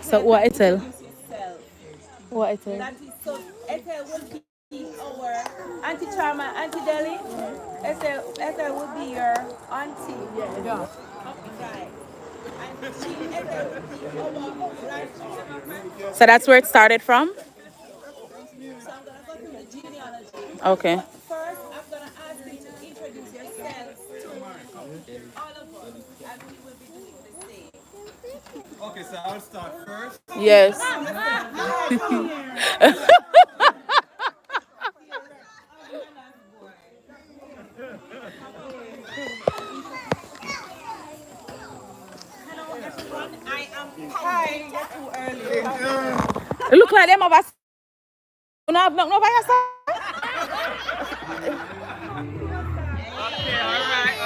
So what it tell? Introduce yourself. What it tell? That is so. Ethel will be our Auntie Charma, Auntie Deli. Ethel will be your auntie. Yeah. Right. And Ethel will be our grandmother. So that's where it started from? So I'm gonna go through the genealogy. Okay. But first, I'm gonna ask you to introduce yourselves to all of us, and we will be doing the same. Okay, so I'll start first. Yes. Hello, everyone. I am Hi. You're too early. It look like them of us. You have nothing over your side? Okay, all right.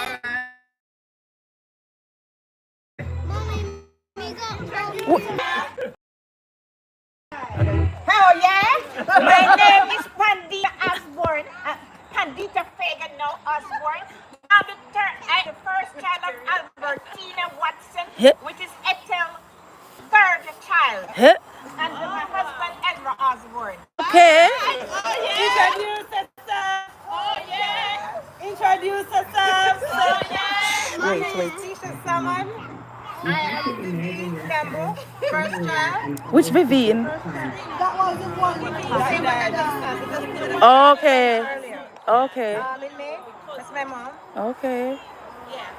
Oh yeah? My name is Pandita Osborne. Pandita Fagan now Osborne. I'm the first child of Albertina Watson, which is Ethel's third child. And my husband Ezra Osborne. Okay. Introduce yourself. Oh yeah. Introduce yourself. Oh yeah. Wait. Tisha Salmon. I am Vivian Campbell, first child. Which Vivian? That was the one with Okay. Okay. Lily, that's my mom. Okay. Yeah.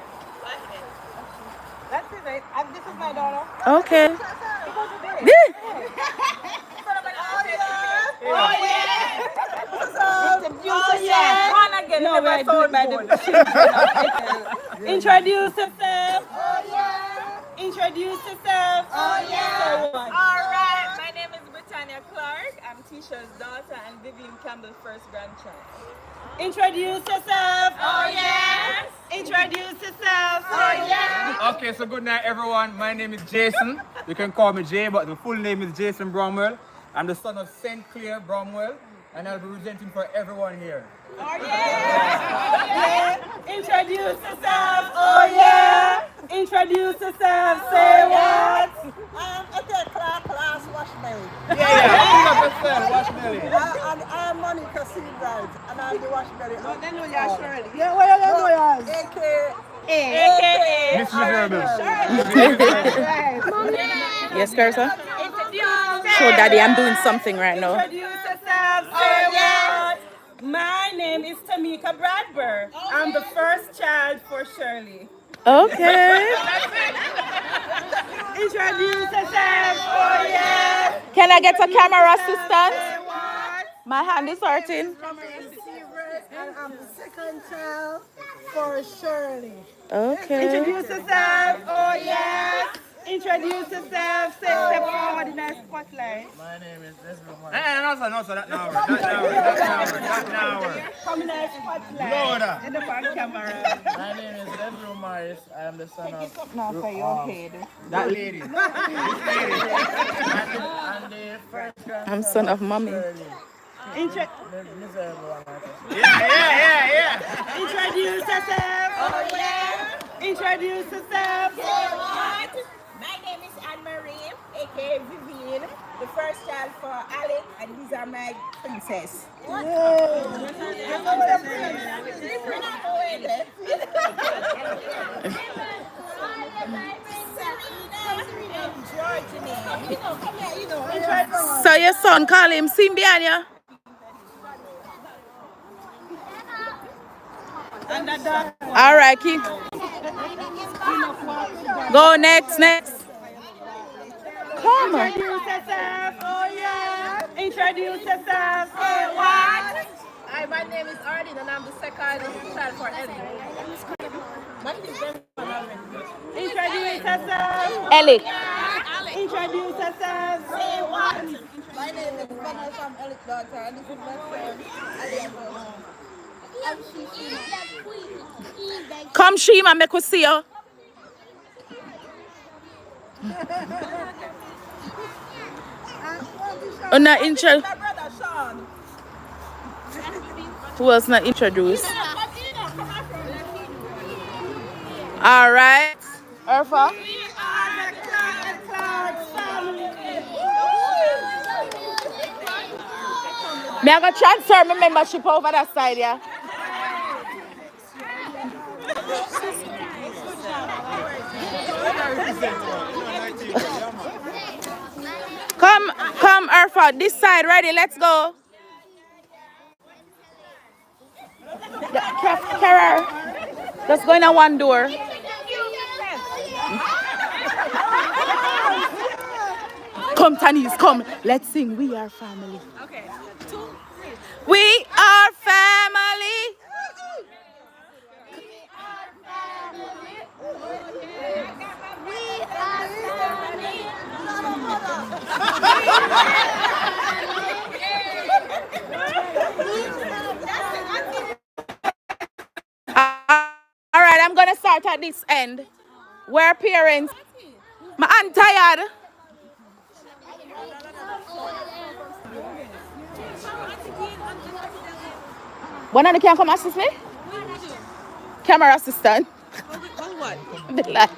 That's it, right? And this is my daughter. Okay. Oh yeah. Oh yeah. One again. No, we're doing by the Introduce yourself. Oh yeah. Introduce yourself. Oh yeah. All right. My name is Britannia Clarke. I'm Tisha's daughter and Vivian Campbell's first grandchild. Introduce yourself. Oh yes. Introduce yourself. Oh yeah. Okay, so good night, everyone. My name is Jason. You can call me Jay, but the full name is Jason Bromwell. I'm the son of St. Clair Bromwell, and I'll be presenting for everyone here. Oh yeah. Introduce yourself. Oh yeah. Introduce yourself. Say what? Ethel Clarke, last Washberry. Yeah. Pick up yourself, watch Nelly. I am Monica Seabright, and I'm the Washberry. Well, then we are Shirley. Yeah, what are you doing? AKA. Miss Miserable. Yes, Carissa? Show Daddy I'm doing something right now. Introduce yourself. Say what? My name is Tamika Bradburn. I'm the first child for Shirley. Okay. Introduce yourself. Oh yeah. Can I get a camera assistant? Say what? My hand is hurting. And I'm the second child for Shirley. Okay. Introduce yourself. Oh yes. Introduce yourself. Step forward in the spotlight. My name is Ezra. No, sir, that now. Come in the spotlight. Lord. In the front camera. My name is Ezra Morris. I am the son of Now for your head. That lady. and the first grandson I'm son of mommy. Intro- the miserable one. Yeah. Introduce yourself. Oh yeah. Introduce yourself. What? My name is Anne-Marie, aka Vivian, the first child for Alec, and these are my princess. So your son call him Simbiania? All right, keep. Go next. Come on. Introduce yourself. Oh yeah. Introduce yourself. Say what? Hi, my name is Arlene, and I'm the second child for Eddie. Introduce yourself. Ellie. Introduce yourself. Say what? My name is Vanessa, I'm Elic's daughter, and this is my friend, Aliana. Come, Shima, make us see you. Not intro. My brother Sean. Who else not introduced? All right. Urfa. We are the Clarke family. Me I gonna transfer my membership over that side, yeah. Come, Urfa, this side, ready? Let's go. Carol, just go in a one door. Come, Tanis, come. Let's sing. We are family. Okay. 2, 3. We are family. All right, I'm gonna start at this end. Where parents, my aunt tired. One of them can come assist me? Camera assistant. What? The light.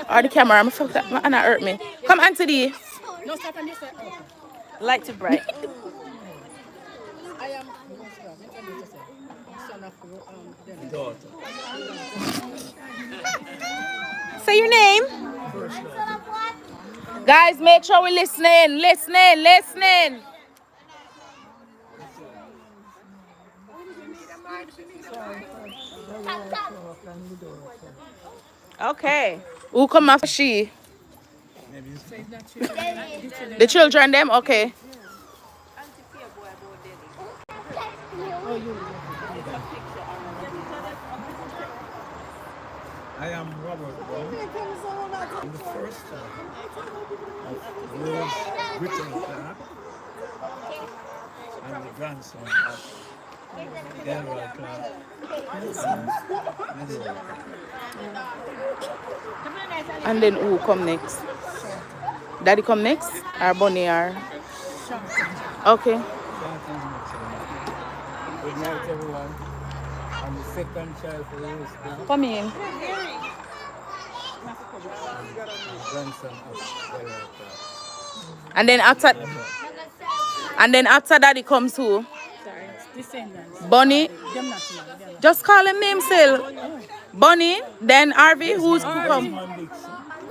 Or the camera. I'm fucked up. My Anna hurt me. Come, Auntie D. No, stop on this side. Light to bright. I am son of daughter. Say your name. Guys, make sure we're listening. Listening. Okay. Who come after she? The children, them? Okay. I am Robert Brown. I'm the first child of Rose Brittany Clarke. I'm the grandson of Delroy Clarke. And then who come next? Daddy come next? Or Bonnie or? Okay. Good night, everyone. I'm the second child for Rose Clarke. Come in. Grandson of Delroy Clarke. And then after daddy comes who? Descendants. Bonnie. Them not here. Just call him name still. Bonnie, then Harvey, who come?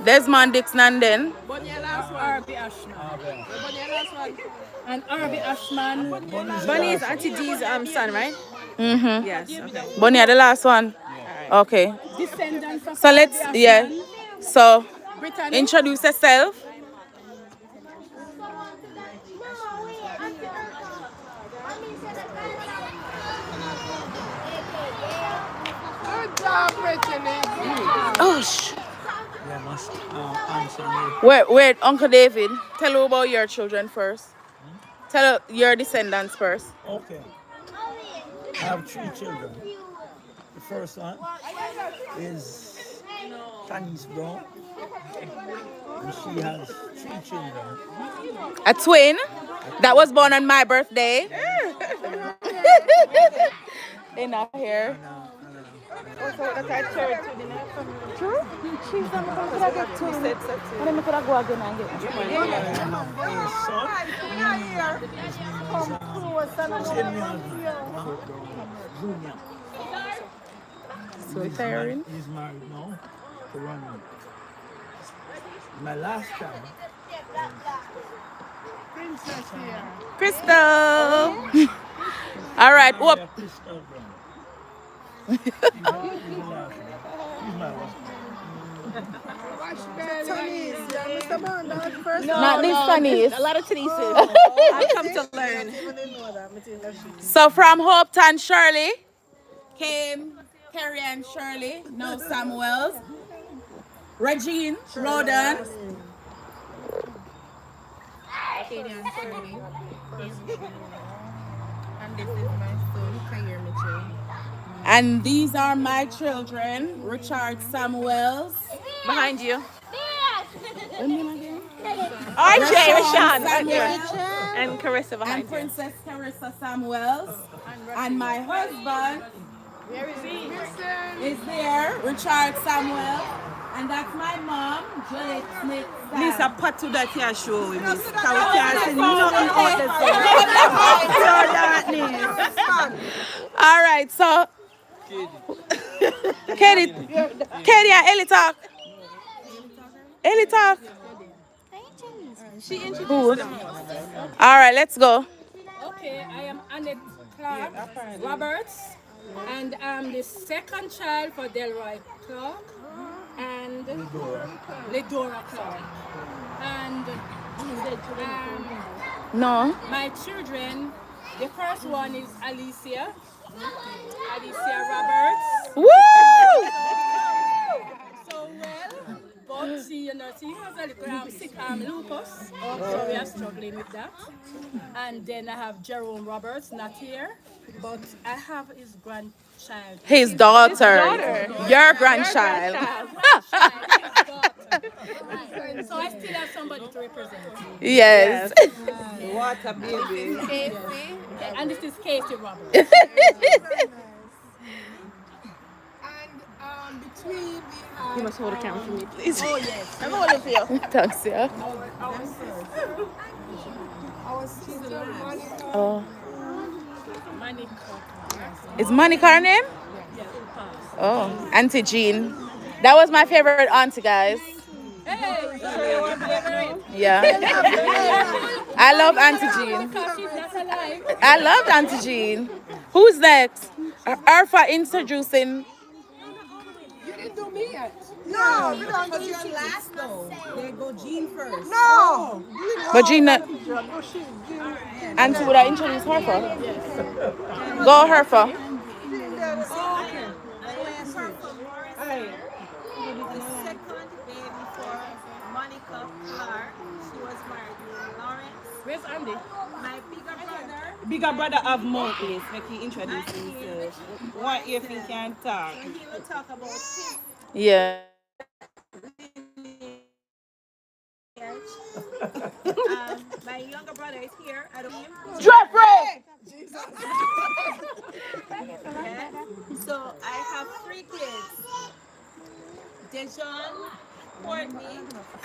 Desmond Dixon, and then R.B. Ashman. And R.B. Ashman. Bunny is Auntie D's son, right? Mm-hmm. Yes. Okay. Bonnie are the last one. Okay. Descendant from So let's So Brittany. introduce yourself. Oh sh. Yeah, must answer me. Wait, Uncle David, tell her about your children first. Tell her your descendants first. Okay. I have 3 children. The first one is Tanis Brown. And she has 3 children. A twin that was born on my birthday. They're not here. True? She's not going to get two. And then we could go again and get two. I have a son. Junior. So tiring. He's married now to one woman. My last child. Princess here. Crystal. All right. Whoop. Crystal Brown. He's the last one. He's my husband. Not this Tanis. A lot of Tanises. I come to learn. So from Hopetown, Shirley came Carrie and Shirley, now Samuels, Regine, Rodan, Katie and Shirley. And this is my son, Kair Mitchell. and these are my children, Richard Samuels, Behind you. and RJ, Rashawn. Samuel, And Carissa behind you. Princess Carissa Samuels, and my husband is there, Richard Samuel, And that's my mom, Juliet Smith. Lisa, put to that here show with me. Can we can't see nothing out the sun. All right, so Katie, Katie and Ellie talk. Ellie talk. Who? All right, let's go. Okay, I am Annette Clarke Roberts, and I'm the second child for Delroy Clarke and Ledora Clarke. And No. my children, the first one is Alicia Roberts. Woo! So well, but she has a little sick lupus, so we are struggling with that. And then I have Jerome Roberts, not here, but I have his grandchild. His daughter. Your grandchild. So I still have somebody to represent. Yes. What a baby. Casey, and this is Casey Roberts. And between we have. You must hold the camera for me, please. Oh yes. I'm holding for you. Thanks, yeah. Our sister Monica. Oh. Monica. Is Monica her name? Oh, Auntie Jean. That was my favorite auntie, guys. Hey, you want to favorite? Yeah. I love Auntie Jean. Because she's not alive. I loved Auntie Jean. Who's next? Arfa introducing. You didn't do me yet. No, we don't go your last though. They go Jean first. No. But Jean, Auntie, would I introduce her for? Go her for. The second baby for Monica Clarke. She was married to Lawrence. Where's Andy? My bigger brother. Bigger brother of Mountlace, make he introduce himself. What if he can talk? And he will talk about his Yeah. my younger brother is here. I don't know him. Jeffrey! Yeah. So I have 3 kids. Dejon, Courtney,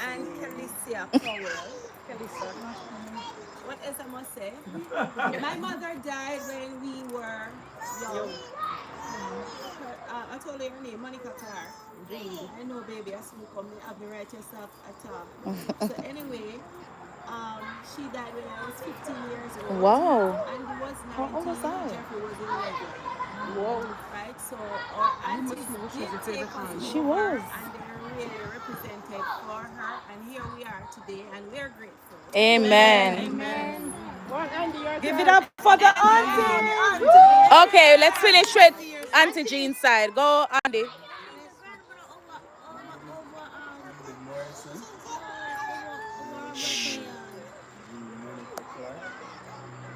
and Kelicia Powell. Kelicia. What else I must say? My mother died when we were young. I told her her name, Monica Clarke. I know, baby, as you come, you have me write yourself at all. So anyway, she died when I was 15 years old. Wow. And it was 19. How old was I? Jeffrey was 11. Whoa. Right? So our aunties did take us She was. and they really represented for her. And here we are today, and we're grateful. Amen. Amen. Give it up for the auntie. Okay, let's finish with Auntie Jean's side. Go, Andy.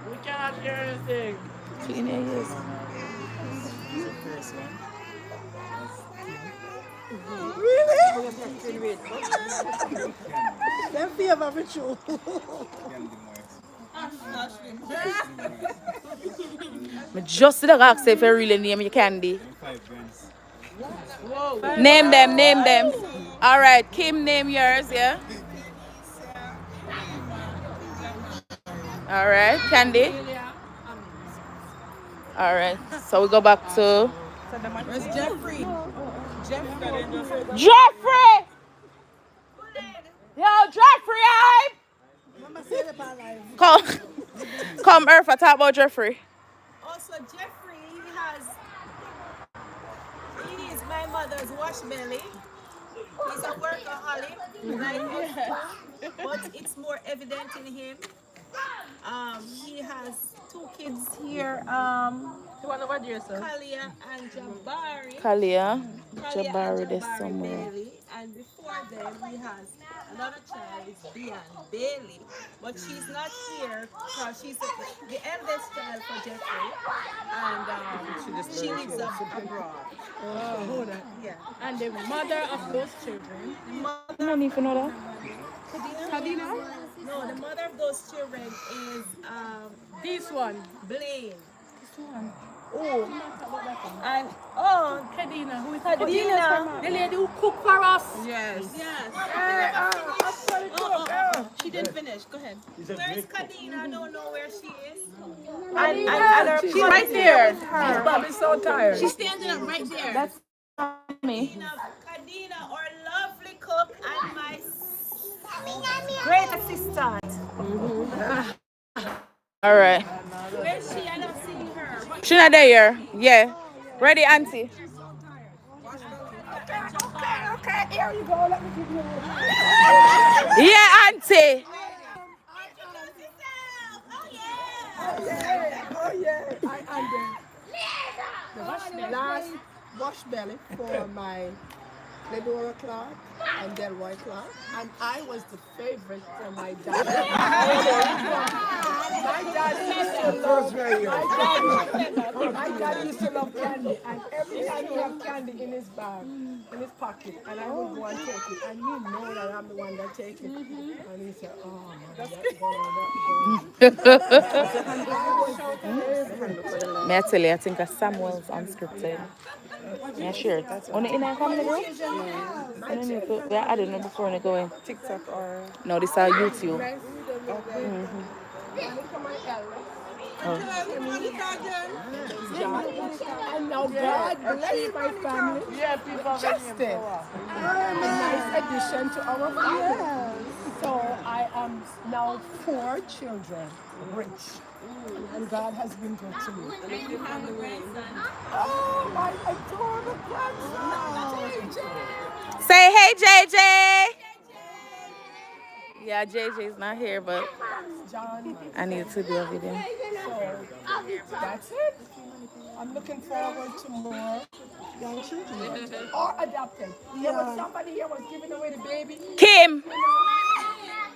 We cannot hear anything. Clean your ears. Really? Them favor ritual. I just did ask if you really name your candy. Name them. All right, Kim, name yours, yeah? All right, Candy. All right, so we go back to Where's Jeffrey? Jeffrey. Yo, Jeffrey, come, Earth, talk about Jeffrey. Also, Jeffrey, he is my mother's wash belly. He's a workaholic, like us, but it's more evident in him. He has 2 kids here, Kalia and Jabari. Kalia, Kalia Jabari, and there's somewhere. Bailey. And before them, he has another child, it's Diane Bailey. But she's not here because she's the eldest child for Jeffrey. And she lives abroad. Oh. Yeah. And the mother of those children. You don't even know that. Kadina? No, the mother of those children is This one. Blaine. And Kadina, who is Kadina. the lady who cooked for us. Yes. She didn't finish. Go ahead. Where's Kadina? I don't know where she is. She's right there. She's probably so tired. She's standing up right there. That's me. Kadina, our lovely cook, and my great assistant. All right. Where's she? I don't see her. She's not there. Yeah. Ready, Auntie? Okay, here you go. Let me give you Yeah, Auntie. Oh yeah. And the last wash belly for my Ledora Clarke and Delroy Clarke, and I was the favorite for my dad. My dad used to love candy, and every time he have candy in his bag, in his pocket, and I would go and take it, and you know that I'm the one that take it, and he said, "Oh, man, May I tell you, I think a Samuel's unscripted. Yeah, sure. On the inner camera, bro? I don't know if I didn't know before I go in. TikTok or No, this is YouTube. And now God bless my family. Yeah, people Justin. A nice addition to our family. So I am now 4 children, rich. And God has been good to me. Oh, my adorable grandson. Say hey, JJ. Yeah, JJ's not here, but John. I need to do a video. So that's it. I'm looking forward to more young children or adopted. There was somebody here was giving away the baby. Kim.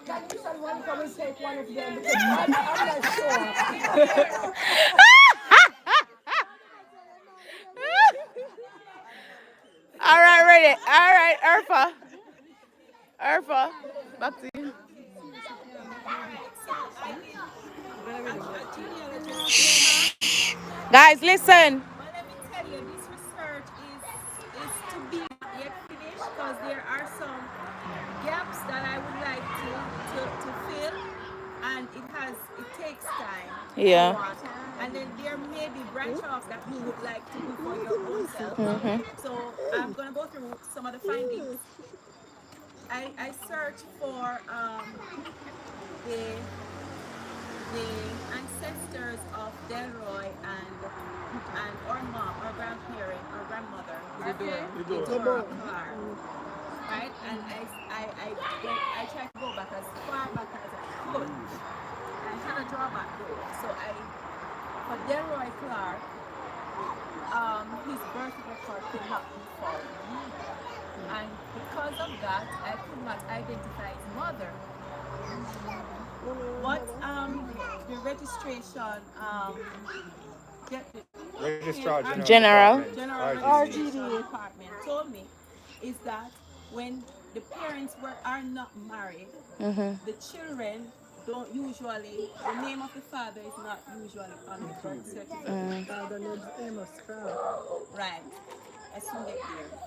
Like you said, one come and take one of them because I'm not sure. All right, ready. All right, Urfa, back to you. Shh. Guys, listen. Well, let me tell you, this research is to be yet finished because there are some gaps that I would like to fill, and it takes time. Yeah. And then there may be branch offs that you would like to do for your own self. So I'm gonna go through some of the findings. I searched for the ancestors of Delroy and our mom, our grandparent, our grandmother, Dora Clarke, right? And I tried to go back as far back as I could. I had a drawback though, so for Delroy Clarke, his birth record could not be found, and because of that, I could not identify his mother. What the registration Registrar General. Registration Department told me is that when the parents are not married, the children don't usually, the name of the father is not usually on the birth certificate. Right. I soon get there.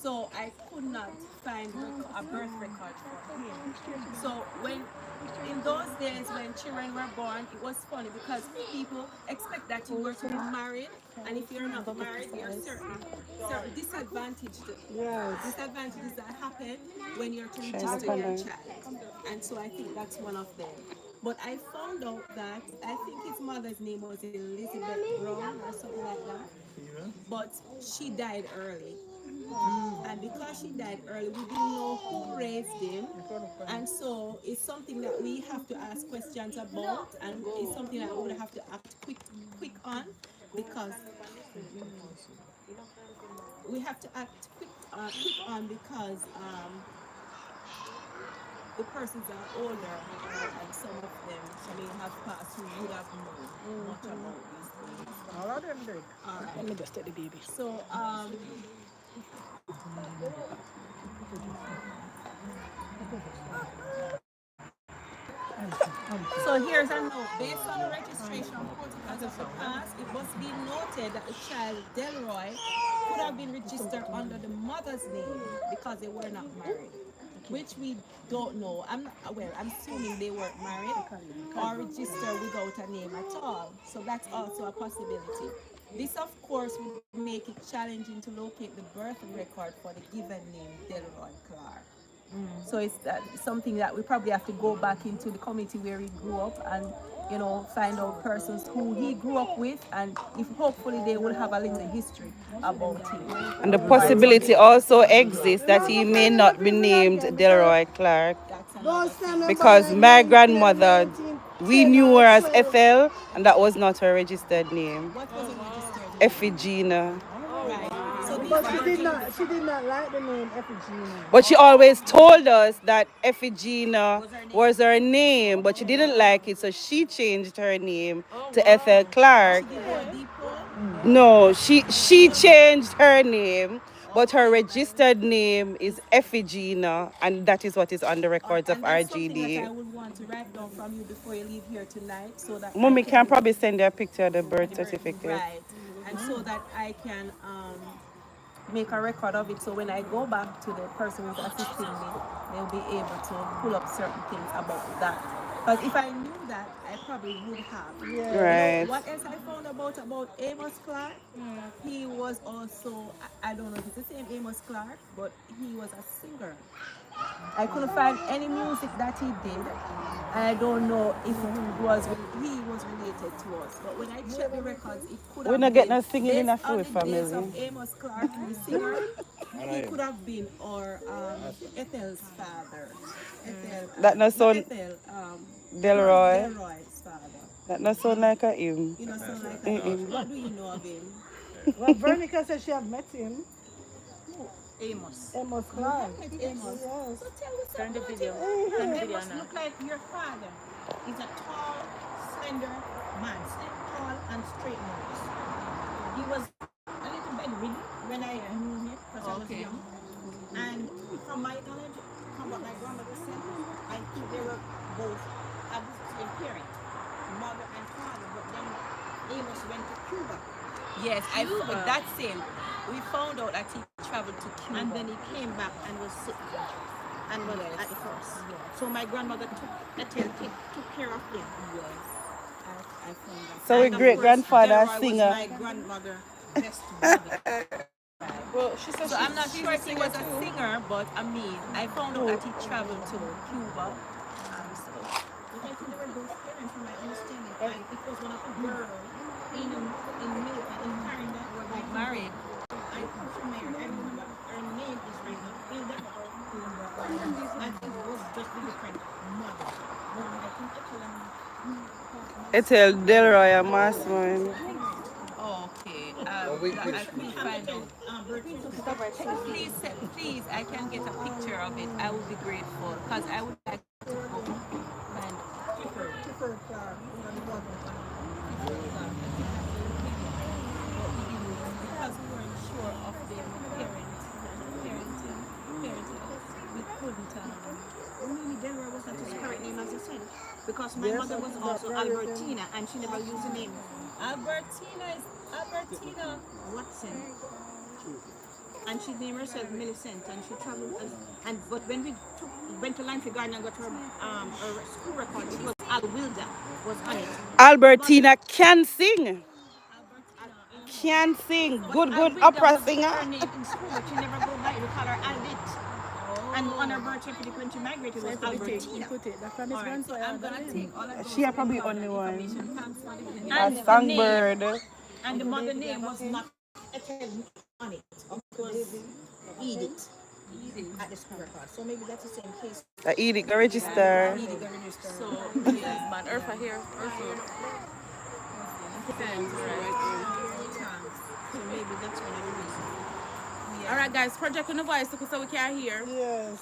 So I could not find a birth record for him. So in those days when children were born, it was funny because people expect that you were to be married, and if you're not married, there are certain disadvantages that happen when you're to register your child. And so I think that's one of them. But I found out that I think his mother's name was Elizabeth Brown or something like that. But she died early. And because she died early, we didn't know who raised him. And so it's something that we have to ask questions about, and it's something that we would have to act quick on, because we have to act quick on because the persons are older, and some of them may have passed who would have known much about these things. All of them did. All right. Let me just take the baby. So So here's a note. Based on the registration protocols of the past, it must be noted that the child Delroy could have been registered under the mother's name because they were not married, which we don't know. I'm assuming they weren't married or registered without a name at all. So that's also a possibility. This, of course, would make it challenging to locate the birth record for the given name Delroy Clarke. So it's something that we probably have to go back into the community where he grew up and find out persons who he grew up with, and if hopefully they will have a little history about him. And the possibility also exists that he may not be named Delroy Clarke, because my grandmother, we knew her as Ethel, and that was not her registered name. What was it registered? Ephigenia. Right. So But she did not like the name Ephigenia. But she always told us that Ephigenia was her name, but she didn't like it, so she changed her name to Ethel Clarke. No, she changed her name, but her registered name is Ephigenia, and that is what is on the records of and that's something that I RGD. would want to write down from you before you leave here tonight, so that Mommy can probably send you a picture of the birth certificate. right, and so that I can make a record of it. So when I go back to the person who's assisting me, they'll be able to pull up certain things about that. Because if I knew that, I probably would have. Yeah. Right. What else I found about Amos Clarke? He was also, I don't know if it's the same Amos Clarke, but he was a singer. I couldn't find any music that he did. I don't know if he was related to us. But when I checked the records, it could We have not been get no singing in a based on food the days family. of Amos Clarke, the singer. He could have been or Ethel's father. That no sound Ethel, Delroy. Delroy's father. That no sound like a him. You know, sound like a him. What do you know of him? Well, Veronica said she had met him. Amos. Amos Clarke. Amos. Yes. So tell us Turn the about video. him. Turn the video Amos now. look like your father. He's a tall, slender man, tall and straight nose. He was a little bedridden when I knew him because I was young. And from my knowledge, from what my grandmother said, I think they were both had the same parent, mother and father. But then Amos went to Cuba. Yes, that's him. We found out that he traveled to Cuba. And then he came back and was sick and was at the first. So my grandmother took care of him. Yes, I found that. So And a of great course, grandfather Delroy singer. was my grandmother best mother. Well, she said So I'm not sure if he was a singer, but I found out that he traveled to Cuba. So I think there were both parents from my understanding. And it was one of the girls in Canada were like married. I think she married. I remember her name is right now. Hilda. I think it was just a different mother. But I think Ethel Delroy and Massman. okay. I couldn't find out. Please, I can get a picture of it. I would be grateful because I would like to go and prefer because we weren't sure of their parenting. We couldn't. Maybe Delroy was not his correct name as you said, because my mother was also Albertina and she never used the name Albertina Watson. And she named herself Millicent, and she traveled. But when we went to Lanford Garden and got her school record, it was Alwilda was on it. Albertina can sing. Can sing. Good Alwilda opera was singer. her name in school, but she never go by. We call her Aldit. And on her birth certificate when she migrated was Albertina. I'm gonna take all of those. She are probably only one. Thanks for the video. A songbird. And the mother name was not on it. It was Edith at the school record. So maybe that's the same case. Edith go register. Edith got registered. So yes, man. Urfa here. Urfa. So maybe that's one of the reasons. All right, guys. Project on the voice so we can hear. Yes.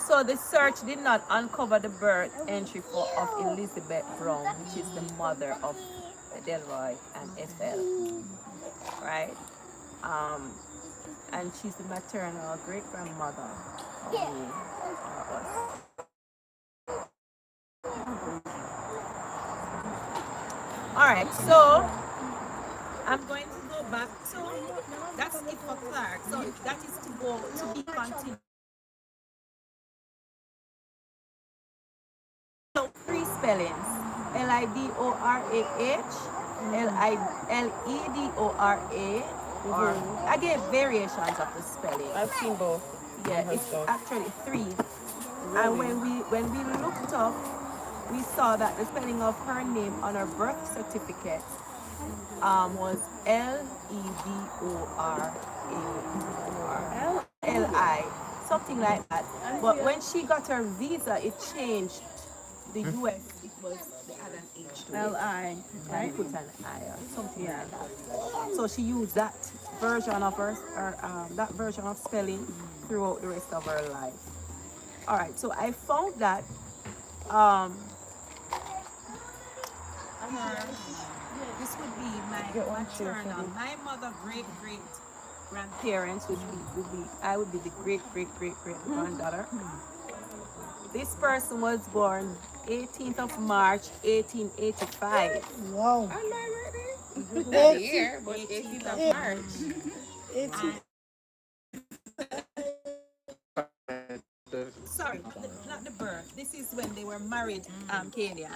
So the search did not uncover the birth entry of Elizabeth Brown, which is the mother of Delroy and Ethel, right? And she's the maternal great-grandmother of us. right, so I'm going to go back to, that's it for Clarke. So that is to go to be continued. So three spellings: Lidorah, Ledora, or I gave variations of the spelling. I've seen both. Yeah, it's actually three. And when we looked up, we saw that the spelling of her name on her birth certificate was Ledora or Li, something like that. But when she got her visa, it changed. The US, it was they had an H to it. L-I, And put an I or something like that. So she used that version of that version of spelling throughout the rest of her life. All right, so I found that this would be my maternal, my mother great grandparents, which would be I would be the great granddaughter. This person was born 18th of March 1885. Wow. Not the year, but 18th of March. 18. Sorry, not the birth. This is when they were married, Canadian.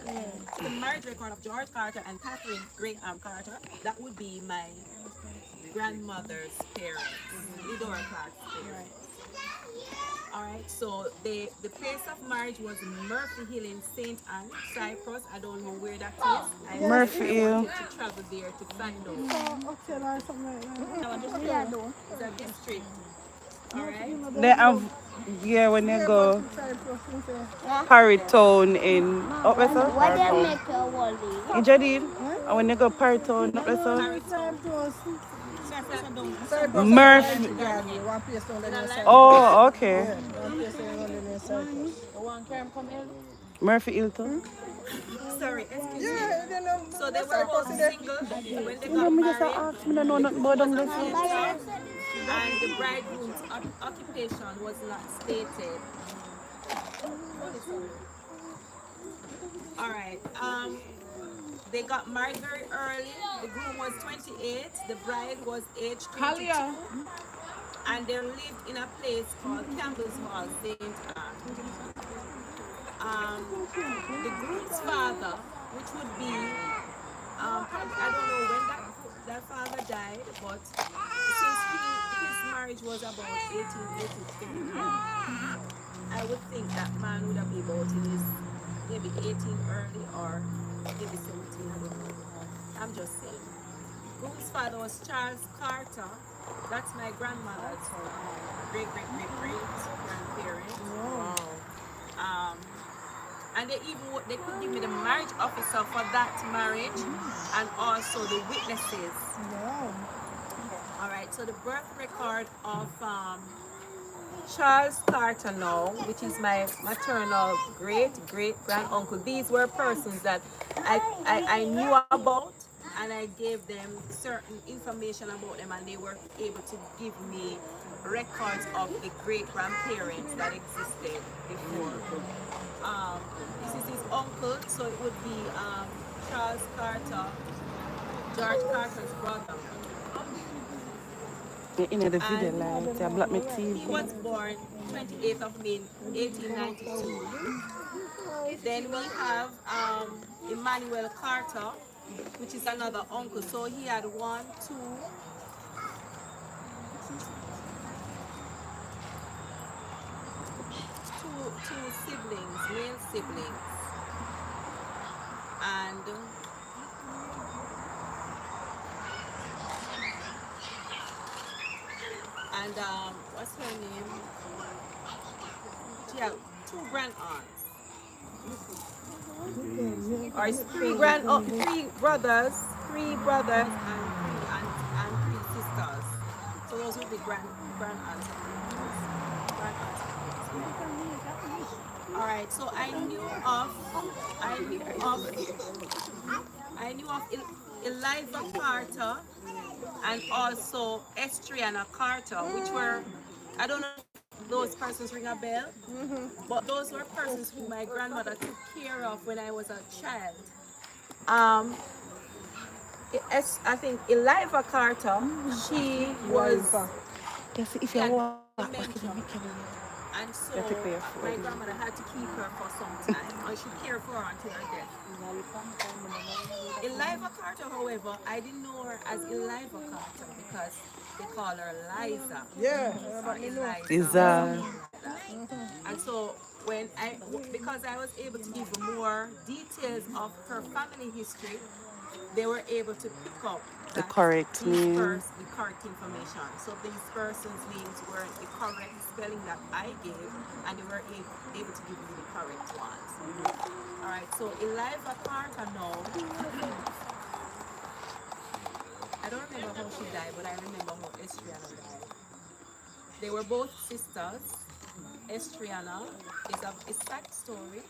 The marriage record of George Carter and Catherine Great Carter, that would be my grandmother's parents, Eudora Clarke's parents. All right, so the place of marriage was Murphy Hill in St. Anne, Cyprus. I don't know where that is. Murphy Hill. I wanted to travel there to find out. Okay, or something like that. It's a district. All right. They have, yeah, when they go Parrytown in up there, sir? What they make a wally? In Jadid? And when they go Parrytown up there, sir? Murphy. Oh, okay. Murphy Hilton. Sorry, excuse me. So they were both single when they got married. And the bridegroom's occupation was not stated. All right. They got married very early. The groom was 28. The bride was aged 22. And they lived in a place called Campbell's Hall, St. Anne. The groom's father, which would be, probably, I don't know when that father died, but since his marriage was about 1883, I would think that man would have been about in his maybe 18 early or maybe 17, I don't know. I'm just saying. Groom's father was Charles Carter. That's my grandmother's great grandparents. Wow. And they could give me the marriage officer for that marriage and also the witnesses. Wow. All right, so the birth record of Charles Carter now, which is my maternal great grand uncle. These were persons that I knew about, and I gave them certain information about them, and they were able to give me records of the great grandparents that existed before. This is his uncle, so it would be Charles Carter, George Carter's brother. In the video, like, I block my TV. He was born 28th of May, 1892. Then we have Emmanuel Carter, which is another uncle. So he had two siblings, male siblings. And what's her name? She had two grand aunts. Or it's three brothers, and three sisters. So those would be grand aunts. All right. So I knew of Eliza Carter and also Estriana Carter, which were, I don't know if those persons ring a bell, but those were persons who my grandmother took care of when I was a child. I think Eliza Carter, she was Yes, if she you had walk back in the dementia, weekend, and so you have to pay for my it. grandmother had to keep her for some time, and she cared for her until her death. Eliza Carter, however, I didn't know her as Eliza Carter because they call her Liza. Yeah, Or Eliza Is or something like that. And so because I was able to give more details of her family history, they were able to pick up The that correct name. the correct information. So these persons' names were the correct spelling that I gave, and they were able to give me the correct ones. All right. So Eliza Carter now, I don't remember how she died, but I remember how Estriana died. They were both sisters. Estriana is a sad story.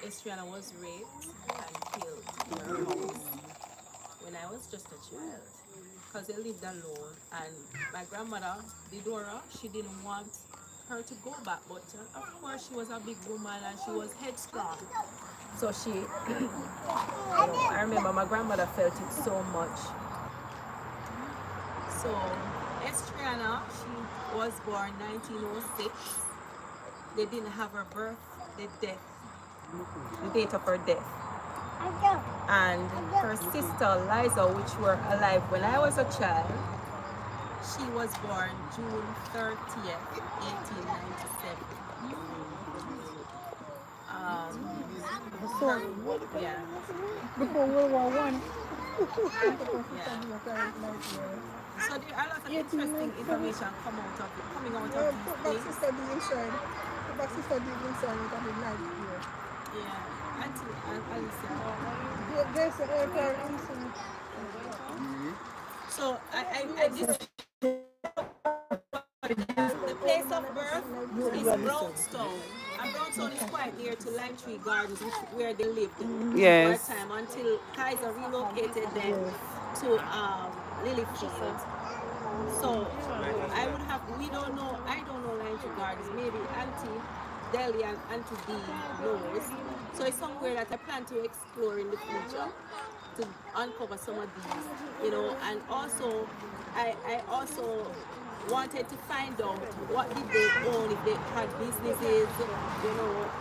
Estriana was raped and killed in her house when I was just a child because they lived alone. And my grandmother, Didora, she didn't want her to go back, but of course she was a big woman and she was headstrong. So I remember my grandmother felt it so much. So Estriana, she was born 1906. They didn't have her birth, the date of her death. And her sister Liza, which were alive when I was a child, she was born June 30th, 1897. Yeah. before World War One. Yeah. So there are a lot of interesting information coming out of Put these back things. sister D inside. Put back sister D inside with the night here. Yeah. Auntie and Alicia. There's a air inside. So I just the place of birth is Brownstone. And Brownstone is quite near to Lime Tree Gardens, where they lived for a Yes. time until Kaiser relocated them to Lilyfield. So I don't know Lime Tree Gardens. Maybe Auntie Deli and Auntie D knows. So it's somewhere that I plan to explore in the future to uncover some of these. And also I also wanted to find out what did they own, if they had businesses,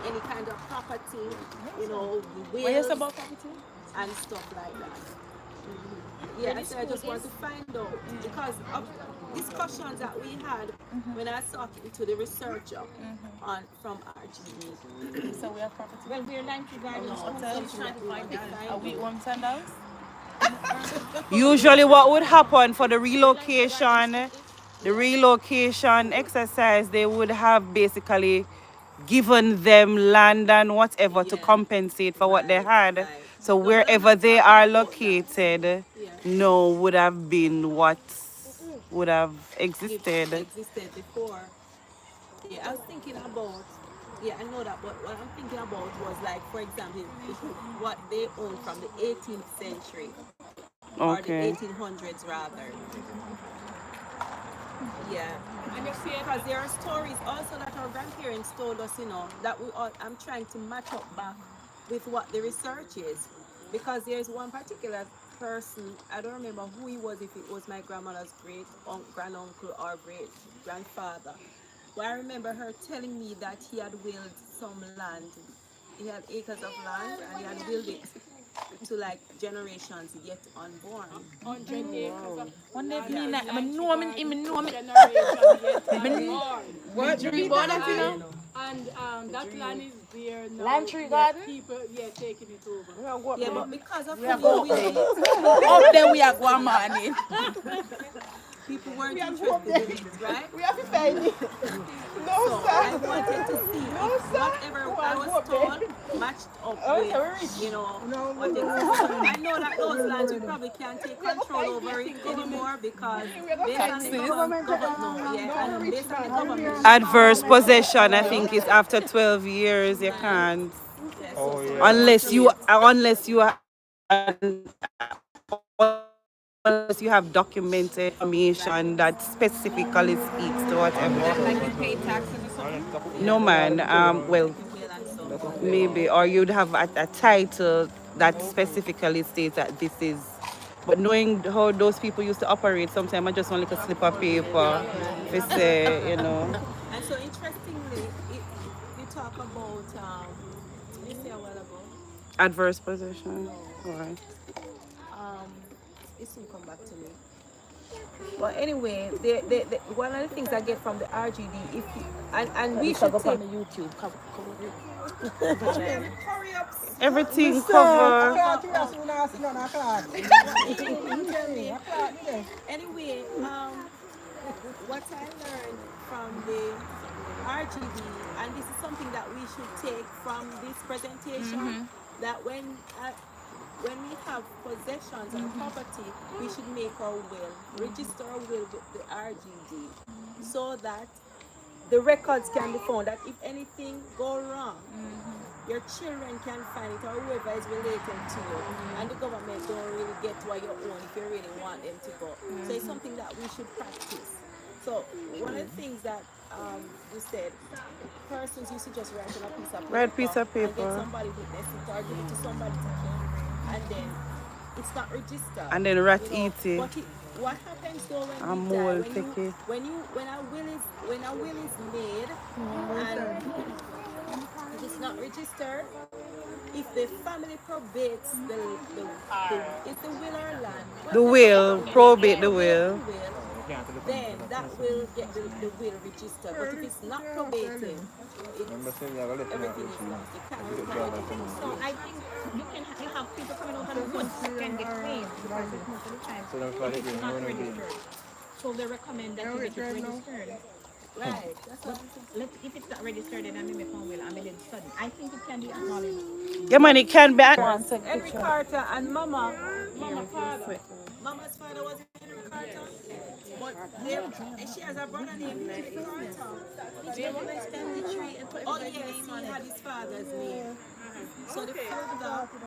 any kind of property, the What is wills about property? and stuff like that. Yeah, so I just want to find out because of discussions that we had when I was talking to the researcher from RGB. So we have property. Well, we're Lime Tree Gardens, so I'm trying to find Are we one $10? Usually what would happen for the relocation exercise, they would have basically given them land and whatever to compensate for what they had. Right. So No, but I'm wherever not they talking are about that. located, Yeah. no would have been what would have existed. Existed before. Yeah, I was thinking about. Yeah, I know that, but what I'm thinking about was like, for example, what they owned from the 18th century or the Okay. 1800s rather. Yeah, and you see, because there are stories also that our grandparents told us, that I'm trying to match up back with what the research is, because there's one particular person, I don't remember who he was, if it was my grandmother's great granduncle or great grandfather, but I remember her telling me that he had willed some land. He had acres of land and he had willed it to like generations yet unborn. 100 acres of One day, Yeah. I know me. generation yet unborn. What? Dream about that, you know? And that land is there now. Lime Tree yet Garden? People, taking it over. Yeah, but because of are who go we willed it, Up there we are going morning. people weren't interested in it, right? We have to find it. No, So sir. I wanted to see if whatever I was told matched up with, what existed. I know that those lands we probably can't take control over it anymore because based on the government, and based on the government. Adverse possession, I think, is after 12 years. You can't, Yeah, unless you have documented information that specifically speaks to whatever. like you pay taxes or something. No man. Well, maybe, or you'd have a title that specifically states that this is But knowing how those people used to operate, sometimes I just want like a slip of paper to say, you know. And so interestingly, you talk about you say a while ago. Adverse position. Right. It soon come back to me. But anyway, one of the things I get from the RGD, if you, and we should take YouTube. hurry up. Everything cover. Anyway, what I learned from the RGD, and this is something that we should take from this presentation, that when we have possessions and property, we should make our will, register our will with the RGD, so that the records can be found, that if anything go wrong, your children can find it, or whoever is related to you, and the government don't really get what you own if you really want them to go. So it's something that we should practice. So one of the things that you said, persons used to just write on a piece of paper, Red piece of and get paper. somebody witness it or give it to somebody to keep, and then it's not registered. And then rat you know. eat it. But what happens though when And you mole die, take it. when a will is made and it's not registered, if the family probates it's the will or land. The will, probate the will. Then that will get the will registered. But if it's not probated, everything is lost. You can't record it. So I think you have people coming out and would second the claim because most of the time it's not registered. So they recommend that you get it registered. Right. But if it's not registered, then I may make one will, I may then study. I think it can be acknowledged. Yeah, man, it can be. Henry Carter and Mama's father was Henry Carter, but she has a brother named Henry Carter. They will extend the tree and put Oh everybody's yes, name he on it. had his father's name. So the father